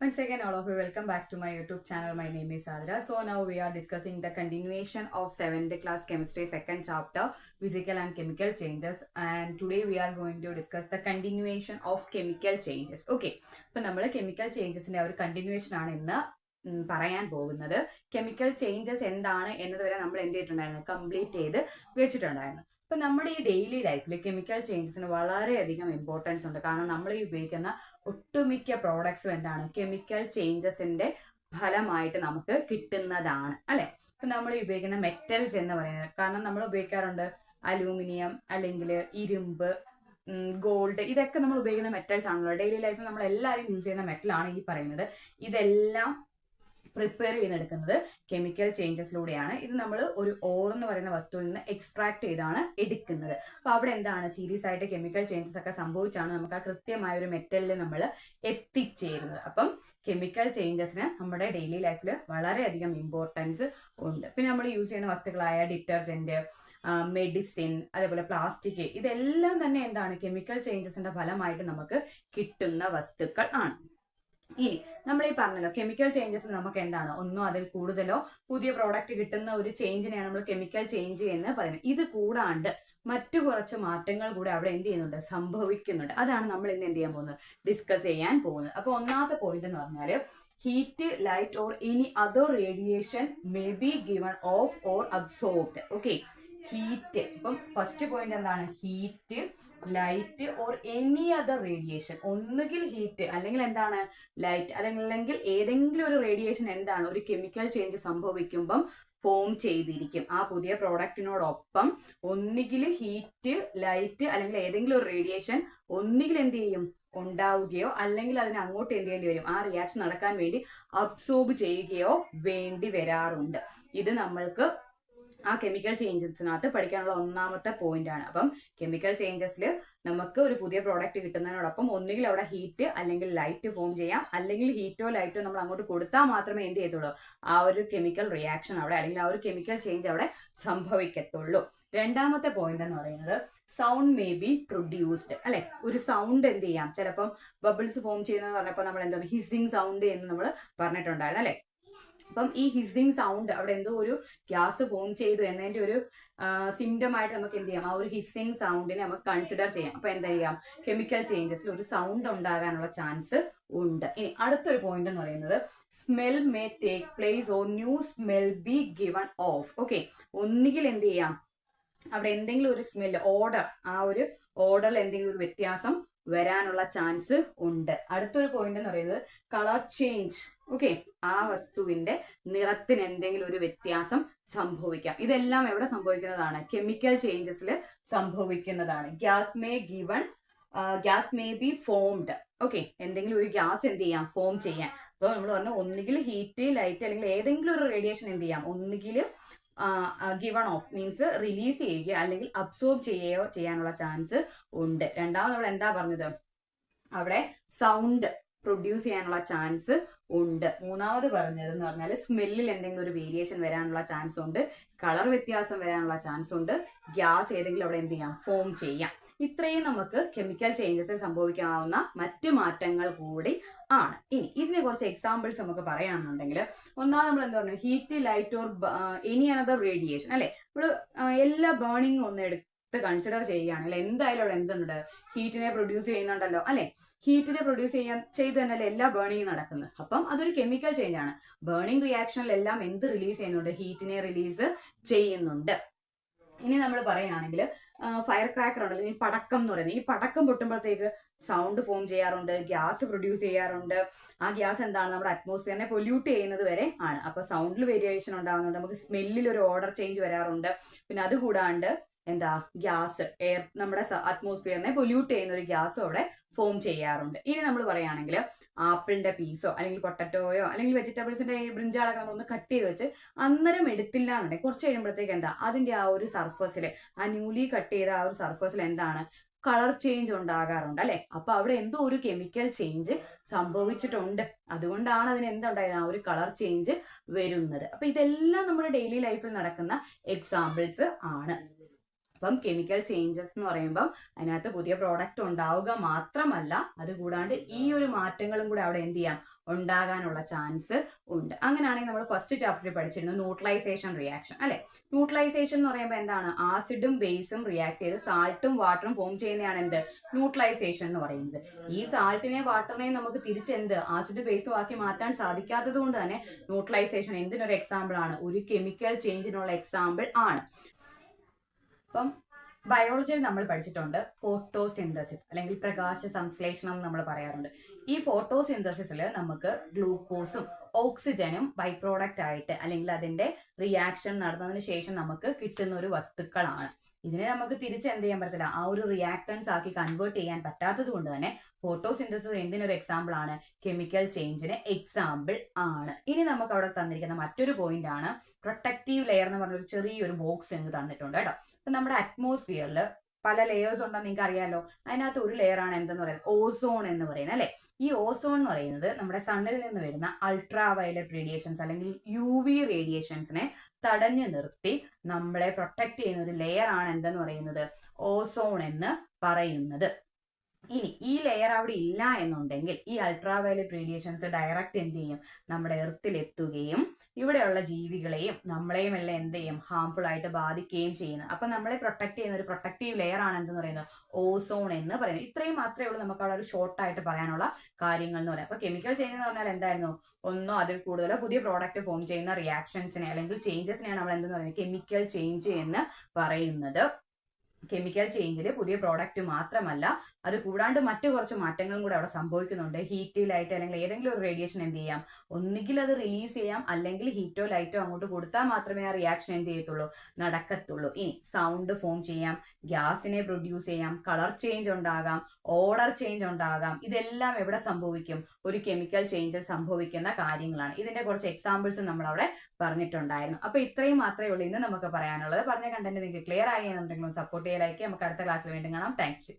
Once again, all of you, welcome back to my YouTube channel. My name is Adra. So now we are discussing the continuation of 7th class chemistry second chapter, physical and chemical changes. And today we are going to discuss the continuation of chemical changes. Okay, അപ്പോൾ നമ്മൾ chemical changesന്റെ ഒരു continuation ആണ് ഇന്ന് പറയാൻ പോകുന്നത്. Chemical changes എന്താണ് എന്നത് വരെ നമ്മൾ എന്ത് ചെയ്തിട്ടുണ്ടായിരുന്നു, കംപ്ലീറ്റ് ചെയ്ത് വെച്ചിട്ടുണ്ടായിരുന്നു. അപ്പൊ നമ്മുടെ ഈ ഡെയിലി ലൈഫിൽ കെമിക്കൽ ചേഞ്ചസിന് വളരെയധികം ഇമ്പോർട്ടൻസ് ഉണ്ട്. കാരണം നമ്മൾ ഈ ഉപയോഗിക്കുന്ന ഒട്ടുമിക്ക പ്രോഡക്ട്സും എന്താണ്, കെമിക്കൽ ചേഞ്ചസിന്റെ ഫലമായിട്ട് നമുക്ക് കിട്ടുന്നതാണ് അല്ലെ. ഇപ്പൊ നമ്മൾ ഉപയോഗിക്കുന്ന മെറ്റൽസ് എന്ന് പറയുന്നത്, കാരണം നമ്മൾ ഉപയോഗിക്കാറുണ്ട് അലൂമിനിയം അല്ലെങ്കിൽ ഇരുമ്പ്, ഗോൾഡ്, ഇതൊക്കെ നമ്മൾ ഉപയോഗിക്കുന്ന മെറ്റൽസ് ആണല്ലോ. ഡെയിലി ലൈഫിൽ നമ്മൾ എല്ലാവരും യൂസ് ചെയ്യുന്ന മെറ്റലാണ് ഈ പറയുന്നത്. ഇതെല്ലാം പ്രിപ്പയർ ചെയ്തെടുക്കുന്നത് കെമിക്കൽ ചേഞ്ചസിലൂടെയാണ്. ഇത് നമ്മൾ ഒരു ഓർ എന്ന് പറയുന്ന വസ്തുവിൽ നിന്ന് എക്സ്ട്രാക്ട് ചെയ്താണ് എടുക്കുന്നത്. അപ്പൊ അവിടെ എന്താണ്, സീരിയസ് ആയിട്ട് കെമിക്കൽ ചേഞ്ചസ് ഒക്കെ സംഭവിച്ചാണ് നമുക്ക് ആ കൃത്യമായ ഒരു മെറ്റലിൽ നമ്മൾ എത്തിച്ചേരുന്നത്. അപ്പം കെമിക്കൽ ചേഞ്ചസിന് നമ്മുടെ ഡെയിലി ലൈഫിൽ വളരെയധികം ഇമ്പോർട്ടൻസ് ഉണ്ട്. പിന്നെ നമ്മൾ യൂസ് ചെയ്യുന്ന വസ്തുക്കളായ ഡിറ്റർജന്റ്, മെഡിസിൻ, അതേപോലെ പ്ലാസ്റ്റിക്, ഇതെല്ലാം തന്നെ എന്താണ്, കെമിക്കൽ ചേഞ്ചസിന്റെ ഫലമായിട്ട് നമുക്ക് കിട്ടുന്ന വസ്തുക്കൾ ആണ്. ഇനി നമ്മൾ ഈ പറഞ്ഞല്ലോ, കെമിക്കൽ ചേഞ്ചസ് നമുക്ക് എന്താണ്, ഒന്നോ അതിൽ കൂടുതലോ പുതിയ പ്രോഡക്റ്റ് കിട്ടുന്ന ഒരു ചേഞ്ചിനെയാണ് നമ്മൾ കെമിക്കൽ ചേഞ്ച് എന്ന് പറയുന്നത്. ഇത് കൂടാണ്ട് മറ്റു കുറച്ച് മാറ്റങ്ങൾ കൂടെ അവിടെ എന്ത് ചെയ്യുന്നുണ്ട്, സംഭവിക്കുന്നുണ്ട്. അതാണ് നമ്മൾ ഇന്ന് എന്ത് ചെയ്യാൻ പോകുന്നത്, ഡിസ്കസ് ചെയ്യാൻ പോകുന്നത്. അപ്പൊ ഒന്നാമത്തെ പോയിന്റ് എന്ന് പറഞ്ഞാല്, heat, light or any other radiation may be given of or absorbed. Okay, heat. ഇപ്പം ഫസ്റ്റ് പോയിന്റ് എന്താണ്, heat, light or any other radiation. ഒന്നുകിൽ ഹീറ്റ് അല്ലെങ്കിൽ എന്താണ്, ലൈറ്റ്, അല്ലെങ്കിൽ ഏതെങ്കിലും ഒരു റേഡിയേഷൻ എന്താണ്, ഒരു കെമിക്കൽ ചേഞ്ച് സംഭവിക്കുമ്പം ഫോം ചെയ്തിരിക്കും. ആ പുതിയ പ്രോഡക്റ്റിനോടൊപ്പം ഒന്നുകിൽ ഹീറ്റ്, ലൈറ്റ് അല്ലെങ്കിൽ ഏതെങ്കിലും ഒരു റേഡിയേഷൻ ഒന്നുകിൽ എന്ത് ചെയ്യും, ഉണ്ടാവുകയോ അല്ലെങ്കിൽ അതിനെ അങ്ങോട്ട് എന്ത് ചെയ്യേണ്ടി വരും, ആ റിയാക്ഷൻ നടക്കാൻ വേണ്ടി അബ്സോർബ് ചെയ്യുകയോ വേണ്ടി വരാറുണ്ട്. ഇത് നമ്മൾക്ക് ആ കെമിക്കൽ ചേഞ്ചസിനകത്ത് പഠിക്കാനുള്ള ഒന്നാമത്തെ പോയിന്റ് ആണ്. അപ്പം കെമിക്കൽ ചേഞ്ചസിൽ നമുക്ക് ഒരു പുതിയ പ്രോഡക്റ്റ് കിട്ടുന്നതിനോടൊപ്പം ഒന്നുകിൽ അവിടെ ഹീറ്റ് അല്ലെങ്കിൽ ലൈറ്റ് ഫോം ചെയ്യാം, അല്ലെങ്കിൽ ഹീറ്റോ ലൈറ്റോ നമ്മൾ അങ്ങോട്ട് കൊടുത്താൽ മാത്രമേ എന്ത് ചെയ്യത്തുള്ളൂ, ആ ഒരു കെമിക്കൽ റിയാക്ഷൻ അവിടെ അല്ലെങ്കിൽ ആ ഒരു കെമിക്കൽ ചേഞ്ച് അവിടെ സംഭവിക്കത്തുള്ളൂ. രണ്ടാമത്തെ പോയിന്റ് എന്ന് പറയുന്നത്, സൗണ്ട് മേ ബി പ്രൊഡ്യൂസ്ഡ് അല്ലെ. ഒരു സൗണ്ട് എന്ത് ചെയ്യാം, ചിലപ്പം ബബിൾസ് ഫോം ചെയ്യുന്നത് പറഞ്ഞപ്പോൾ നമ്മൾ എന്താണ്, ഹിസിങ് സൗണ്ട് എന്ന് നമ്മൾ പറഞ്ഞിട്ടുണ്ടായിരുന്നു അല്ലെ. അപ്പം ഈ ഹിസിങ് സൗണ്ട്, അവിടെ എന്തോ ഒരു ഗ്യാസ് ഫോം ചെയ്തു എന്നതിന്റെ ഒരു സിംറ്റം ആയിട്ട് നമുക്ക് എന്ത് ചെയ്യാം, ആ ഒരു ഹിസിങ് സൗണ്ടിനെ നമുക്ക് കൺസിഡർ ചെയ്യാം. അപ്പൊ എന്താ ചെയ്യാം, കെമിക്കൽ ചേഞ്ചസിൽ ഒരു സൗണ്ട് ഉണ്ടാകാനുള്ള ചാൻസ് ഉണ്ട്. ഇനി അടുത്തൊരു പോയിന്റ് എന്ന് പറയുന്നത്, smell may take place or new smell be given of. Okay, ഒന്നുകിൽ എന്ത് ചെയ്യാം, അവിടെ എന്തെങ്കിലും ഒരു സ്മെൽ, ഓർഡർ, ആ ഒരു ഓർഡറിൽ എന്തെങ്കിലും ഒരു വ്യത്യാസം വരാനുള്ള ചാൻസ് ഉണ്ട്. അടുത്തൊരു പോയിന്റ് എന്ന് പറയുന്നത്, കളർ ചേഞ്ച്. ഓക്കെ, ആ വസ്തുവിന്റെ നിറത്തിന് എന്തെങ്കിലും ഒരു വ്യത്യാസം സംഭവിക്കാം. ഇതെല്ലാം എവിടെ സംഭവിക്കുന്നതാണ്, കെമിക്കൽ ചേഞ്ചസിൽ സംഭവിക്കുന്നതാണ്. Gas may be formed. Okay, എന്തെങ്കിലും ഒരു ഗ്യാസ് എന്ത് ചെയ്യാം, ഫോം ചെയ്യാൻ. അപ്പോൾ നമ്മൾ പറഞ്ഞു, ഒന്നുകിൽ ഹീറ്റ്, ലൈറ്റ് അല്ലെങ്കിൽ ഏതെങ്കിലും ഒരു റേഡിയേഷൻ എന്ത് ചെയ്യാം, ഒന്നുകിൽ ഗിവൺ ഓഫ് മീൻസ് റിലീസ് ചെയ്യുകയോ അല്ലെങ്കിൽ അബ്സോർബ് ചെയ്യുകയോ ചെയ്യാനുള്ള ചാൻസ് ഉണ്ട്. രണ്ടാമത് നമ്മൾ എന്താ പറഞ്ഞത്, അവിടെ സൗണ്ട് പ്രൊഡ്യൂസ് ചെയ്യാനുള്ള ചാൻസ് ഉണ്ട്. മൂന്നാമത് പറഞ്ഞത് എന്ന് പറഞ്ഞാൽ, സ്മെല്ലിൽ എന്തെങ്കിലും ഒരു വേരിയേഷൻ വരാനുള്ള ചാൻസ് ഉണ്ട്, കളർ വ്യത്യാസം വരാനുള്ള ചാൻസ് ഉണ്ട്, ഗ്യാസ് ഏതെങ്കിലും അവിടെ എന്ത് ചെയ്യാം, ഫോം ചെയ്യാം. ഇത്രയും നമുക്ക് കെമിക്കൽ ചേഞ്ചസിൽ സംഭവിക്കാവുന്ന മറ്റ് മാറ്റങ്ങൾ കൂടി ആണ്. ഇനി ഇതിനെ കുറച്ച് എക്സാമ്പിൾസ് നമുക്ക് പറയുകയാണെന്നുണ്ടെങ്കിൽ, ഒന്നാമത് നമ്മൾ എന്താ പറയുക, heat, light or any another radiation അല്ലെ. നമ്മൾ എല്ലാ ബേണിംഗ് ഒന്ന് എടുത്ത് കൺസിഡർ ചെയ്യുകയാണെങ്കിൽ എന്തായാലും അവിടെ എന്തുണ്ട്, ഹീറ്റിനെ പ്രൊഡ്യൂസ് ചെയ്യുന്നുണ്ടല്ലോ അല്ലെ. ഹീറ്റിനെ പ്രൊഡ്യൂസ് ചെയ്ത് തന്നെയല്ലേ എല്ലാ ബേണിംഗ് നടക്കുന്നത്. അപ്പം അതൊരു കെമിക്കൽ ചേഞ്ച് ആണ്. ബേണിംഗ് റിയാക്ഷനിലെല്ലാം എന്ത് റിലീസ് ചെയ്യുന്നുണ്ട്, ഹീറ്റിനെ റിലീസ് ചെയ്യുന്നുണ്ട്. ഇനി നമ്മൾ പറയുകയാണെങ്കിൽ, ഫയർ ക്രാക്കർ ഉണ്ടല്ലോ, ഈ പടക്കം എന്ന് പറയുന്നത്, ഈ പടക്കം പൊട്ടുമ്പോഴത്തേക്ക് സൗണ്ട് ഫോം ചെയ്യാറുണ്ട്, ഗ്യാസ് പ്രൊഡ്യൂസ് ചെയ്യാറുണ്ട്. ആ ഗ്യാസ് എന്താണ്, നമ്മുടെ അറ്റ്മോസ്ഫിയറിനെ പൊല്യൂട്ട് ചെയ്യുന്നത് വരെ ആണ്. അപ്പൊ സൗണ്ടിൽ വേരിയേഷൻ ഉണ്ടാകുന്നുണ്ട്, നമുക്ക് സ്മെല്ലിൽ ഒരു ഓർഡർ ചേഞ്ച് വരാറുണ്ട്. പിന്നെ അതുകൂടാണ്ട് എന്താ, ഗ്യാസ്, എയർ, നമ്മുടെ അറ്റ്മോസ്ഫിയറിനെ പൊല്യൂട്ട് ചെയ്യുന്ന ഒരു ഗ്യാസും അവിടെ ഫോം ചെയ്യാറുണ്ട്. ഇനി നമ്മൾ പറയുകയാണെങ്കിൽ, ആപ്പിളിന്റെ പീസോ അല്ലെങ്കിൽ പൊട്ടറ്റോയോ അല്ലെങ്കിൽ വെജിറ്റബിൾസിന്റെ ബ്രിഞ്ചാളൊക്കെ നമ്മളൊന്ന് കട്ട് ചെയ്ത് വെച്ച് അന്നേരം എടുത്തില്ല എന്നുണ്ടെങ്കിൽ കുറച്ച് കഴിയുമ്പോഴത്തേക്ക് എന്താ, അതിന്റെ ആ ഒരു സർഫസിൽ, ആ ന്യൂലി കട്ട് ചെയ്ത ആ ഒരു സർഫസിൽ എന്താണ്, കളർ ചേഞ്ച് ഉണ്ടാകാറുണ്ട് അല്ലെ. അപ്പൊ അവിടെ എന്തോ ഒരു കെമിക്കൽ ചേഞ്ച് സംഭവിച്ചിട്ടുണ്ട്. അതുകൊണ്ടാണ് അതിന് എന്താ ഉണ്ടായത്, ആ ഒരു കളർ ചേഞ്ച് വരുന്നത്. അപ്പൊ ഇതെല്ലാം നമ്മുടെ ഡെയിലി ലൈഫിൽ നടക്കുന്ന എക്സാമ്പിൾസ് ആണ്. അപ്പം കെമിക്കൽ ചേഞ്ചസ് എന്ന് പറയുമ്പം അതിനകത്ത് പുതിയ പ്രോഡക്റ്റ് ഉണ്ടാവുക മാത്രമല്ല, അതുകൂടാണ്ട് ഈ ഒരു മാറ്റങ്ങളും കൂടെ അവിടെ എന്ത് ചെയ്യാം, ഉണ്ടാകാനുള്ള ചാൻസ് ഉണ്ട്. അങ്ങനെയാണെങ്കിൽ നമ്മൾ ഫസ്റ്റ് ചാപ്റ്ററിൽ പഠിച്ചിരുന്നു ന്യൂട്രലൈസേഷൻ റിയാക്ഷൻ അല്ലെ. ന്യൂട്രലൈസേഷൻ എന്ന് പറയുമ്പോൾ എന്താണ്, ആസിഡും ബേസും റിയാക്ട് ചെയ്ത് സാൾട്ടും വാട്ടറും ഫോം ചെയ്യുന്നതാണ് എന്ത്, ന്യൂട്രലൈസേഷൻ എന്ന് പറയുന്നത്. ഈ സാൾട്ടിനെ വാട്ടറിനെയും നമുക്ക് തിരിച്ചെന്ത് ആസിഡ് ബേസും ആക്കി മാറ്റാൻ സാധിക്കാത്തത് കൊണ്ട് തന്നെ ന്യൂട്രലൈസേഷൻ എന്തിനൊരു എക്സാമ്പിൾ ആണ്, ഒരു കെമിക്കൽ ചേഞ്ചിനുള്ള എക്സാമ്പിൾ ആണ്. അപ്പം ബയോളജിയിൽ നമ്മൾ പഠിച്ചിട്ടുണ്ട് ഫോട്ടോസിന്തസിസ് അല്ലെങ്കിൽ പ്രകാശ സംശ്ലേഷണം എന്ന് നമ്മൾ പറയാറുണ്ട്. ഈ ഫോട്ടോസിന്തസിസിൽ നമുക്ക് ഗ്ലൂക്കോസും ഓക്സിജനും ബൈ പ്രോഡക്റ്റ് ആയിട്ട് അല്ലെങ്കിൽ അതിന്റെ റിയാക്ഷൻ നടന്നതിന് ശേഷം നമുക്ക് കിട്ടുന്ന ഒരു വസ്തുക്കളാണ്. ഇതിനെ നമുക്ക് തിരിച്ച് എന്ത് ചെയ്യാൻ പറ്റില്ല, ആ ഒരു റിയാക്ടൻസ് ആക്കി കൺവേർട്ട് ചെയ്യാൻ പറ്റാത്തത് കൊണ്ട് തന്നെ ഫോട്ടോസിന്തസിസ് എന്തിനൊരു എക്സാമ്പിൾ ആണ്, കെമിക്കൽ ചേഞ്ചിന് എക്സാമ്പിൾ ആണ്. ഇനി നമുക്ക് അവിടെ തന്നിരിക്കുന്ന മറ്റൊരു പോയിന്റ് ആണ് പ്രൊട്ടക്റ്റീവ് ലെയർ എന്ന് പറഞ്ഞ ഒരു ചെറിയൊരു ബോക്സ് എന്ന് തന്നിട്ടുണ്ട് കേട്ടോ. അപ്പൊ നമ്മുടെ അറ്റ്മോസ്ഫിയറിൽ പല ലെയേഴ്സ് ഉണ്ടെന്ന് നിങ്ങൾക്ക് അറിയാലോ. അതിനകത്ത് ഒരു ലെയർ ആണ് എന്തെന്ന് പറയുന്നത്, ഓസോൺ എന്ന് പറയുന്നത് അല്ലെ. ഈ ഓസോൺ എന്ന് പറയുന്നത് നമ്മുടെ സണ്ണിൽ നിന്ന് വരുന്ന അൾട്രാ വയലറ്റ് റേഡിയേഷൻസ് അല്ലെങ്കിൽ UV റേഡിയേഷൻസിനെ തടഞ്ഞു നിർത്തി നമ്മളെ പ്രൊട്ടക്ട് ചെയ്യുന്ന ഒരു ലെയർ ആണ് എന്തെന്ന് പറയുന്നത്, ഓസോൺ എന്ന് പറയുന്നത്. ഇനി ഈ ലെയർ അവിടെ ഇല്ല എന്നുണ്ടെങ്കിൽ ഈ അൾട്രാ വയലറ്റ് റേഡിയേഷൻസ് ഡയറക്റ്റ് എന്ത് ചെയ്യും, നമ്മുടെ എർത്തിൽ എത്തുകയും ഇവിടെയുള്ള ജീവികളെയും നമ്മളെയും എല്ലാം എന്ത് ചെയ്യും, ഹാംഫുൾ ആയിട്ട് ബാധിക്കുകയും ചെയ്യുന്നത്. അപ്പൊ നമ്മളെ പ്രൊട്ടക്ട് ചെയ്യുന്ന ഒരു പ്രൊട്ടക്റ്റീവ് ലെയർ ആണ് എന്തെന്ന് പറയുന്നത്, ഓസോൺ എന്ന് പറയുന്നത്. ഇത്രയും മാത്രമേ ഉള്ളൂ നമുക്ക് അവിടെ ഒരു ഷോർട്ട് ആയിട്ട് പറയാനുള്ള കാര്യങ്ങൾ എന്ന് പറയാം. അപ്പൊ കെമിക്കൽ ചേഞ്ച് എന്ന് പറഞ്ഞാൽ എന്തായിരുന്നു, ഒന്നോ അതിൽ കൂടുതലോ പുതിയ പ്രോഡക്റ്റ് ഫോം ചെയ്യുന്ന റിയാക്ഷൻസിനെ അല്ലെങ്കിൽ ചേഞ്ചസിനെയാണ് നമ്മൾ എന്തെന്ന് പറയുന്നത്, കെമിക്കൽ ചേഞ്ച് എന്ന് പറയുന്നത്. കെമിക്കൽ ചേഞ്ചിൽ പുതിയ പ്രോഡക്റ്റ് മാത്രമല്ല, അത് കൂടാണ്ട് മറ്റു കുറച്ച് മാറ്റങ്ങളും കൂടെ അവിടെ സംഭവിക്കുന്നുണ്ട്. ഹീറ്റ് ലൈറ്റ് അല്ലെങ്കിൽ ഏതെങ്കിലും ഒരു റേഡിയേഷൻ എന്ത് ചെയ്യാം, ഒന്നുകിൽ അത് റിലീസ് ചെയ്യാം അല്ലെങ്കിൽ ഹീറ്റോ ലൈറ്റോ അങ്ങോട്ട് കൊടുത്താൽ മാത്രമേ ആ റിയാക്ഷൻ എന്ത് ചെയ്യത്തുള്ളൂ, നടക്കത്തുള്ളൂ. ഇനി സൗണ്ട് ഫോം ചെയ്യാം, ഗ്യാസിനെ പ്രൊഡ്യൂസ് ചെയ്യാം, കളർ ചേഞ്ച് ഉണ്ടാകാം, ഓർഡർ ചേഞ്ച് ഉണ്ടാകാം. ഇതെല്ലാം എവിടെ സംഭവിക്കും, ഒരു കെമിക്കൽ ചേഞ്ച് സംഭവിക്കുന്ന കാര്യങ്ങളാണ്. ഇതിന്റെ കുറച്ച് എക്സാമ്പിൾസ് നമ്മൾ അവിടെ പറഞ്ഞിട്ടുണ്ടായിരുന്നു. അപ്പൊ ഇത്രയും മാത്രമേ ഉള്ളൂ ഇന്ന് നമുക്ക് പറയാനുള്ളത്. പറഞ്ഞ കണ്ടന്റ് നിങ്ങൾക്ക് ക്ലിയർ ആയി എന്നുണ്ടെങ്കിലും സപ്പോർട്ട് ചെയ്യാനായിരിക്കും. നമുക്ക് അടുത്ത ക്ലാസ്സിൽ വീണ്ടും കാണാം. Thank you.